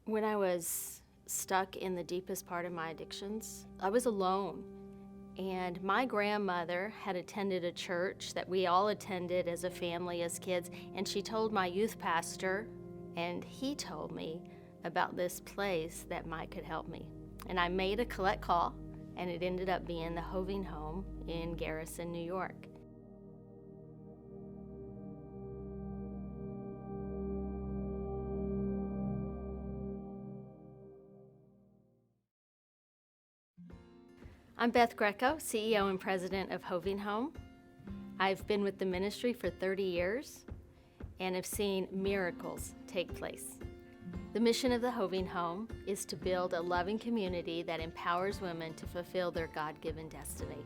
When I was stuck in the deepest part of my addictions, I was alone. And my grandmother had attended a church that we all attended as a family, as kids, and she told my youth pastor, and he told me about this place that might could help me. And I made a collect call, and it ended up being the Hoving home in Garrison, New York. I'm Beth Greco, CEO and President of Hoving Home. I've been with the ministry for 30 years and have seen miracles take place. The mission of the Hoving Home is to build a loving community that empowers women to fulfill their God-given destiny.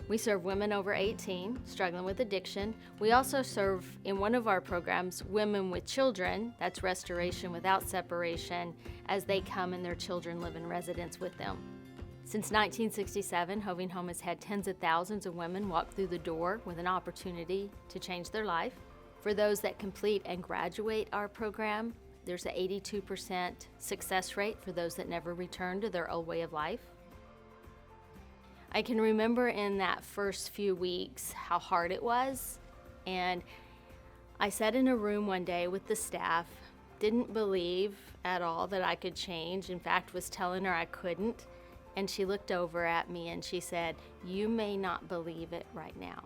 We serve women over 18 struggling with addiction. We also serve, in one of our programs, women with children, that's restoration without separation, as they come and their children live in residence with them. Since 1967, Hoving Home has had tens of thousands of women walk through the door with an opportunity to change their life. For those that complete and graduate our program, there's an 82% success rate for those that never return to their old way of life. I can remember in that first few weeks how hard it was, and I sat in a room one day with the staff, didn't believe at all that I could change, in fact was telling her I couldn't. And she looked over at me and she said, "You may not believe it right now,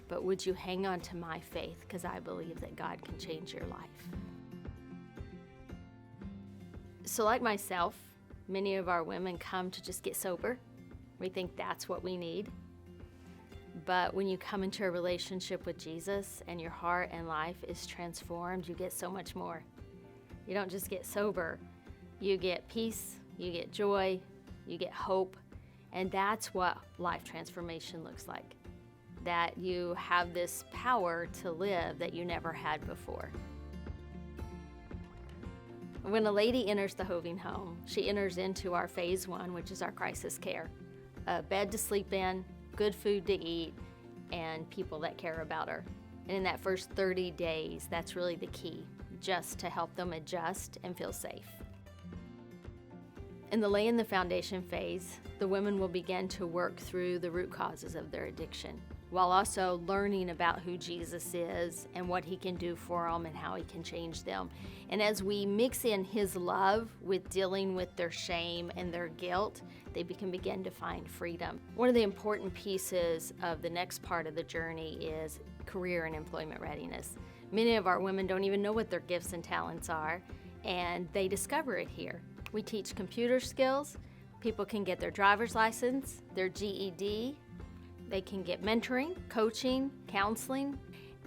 but would you hang on to my faith, because I believe that God can change your life." So like myself, many of our women come to just get sober. We think that's what we need. But when you come into a relationship with Jesus and your heart and life is transformed, you get so much more. You don't just get sober, you get peace, you get joy, you get hope, and that's what life transformation looks like. That you have this power to live that you never had before. When a lady enters the Hoving home, she enters into our phase 1, which is our crisis care. A bed to sleep in, good food to eat, and people that care about her. And in that first 30 days, that's really the key, just to help them adjust and feel safe. In the laying the foundation phase, the women will begin to work through the root causes of their addiction, while also learning about who Jesus is and what he can do for them and how he can change them. And as we mix in his love with dealing with their shame and their guilt, they can begin to find freedom. One of the important pieces of the next part of the journey is career and employment readiness. Many of our women don't even know what their gifts and talents are, and they discover it here. We teach computer skills. People can get their driver's license, their GED. They can get mentoring, coaching, counseling.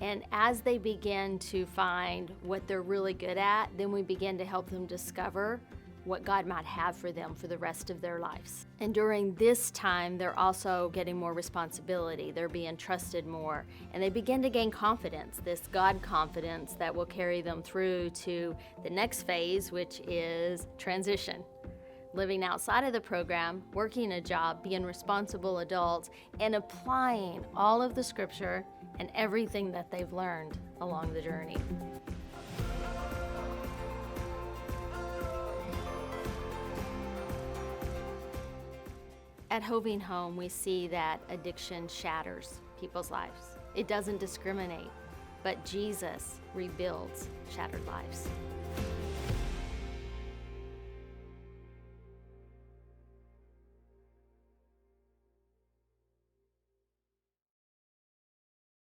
And as they begin to find what they're really good at, then we begin to help them discover what God might have for them for the rest of their lives. And during this time, they're also getting more responsibility. They're being trusted more. And they begin to gain confidence, this God confidence that will carry them through to the next phase, which is transition. Living outside of the program, working a job, being responsible adults, and applying all of the scripture and everything that they've learned along the journey. At Hoving Home, we see that addiction shatters people's lives. It doesn't discriminate, but Jesus rebuilds shattered lives.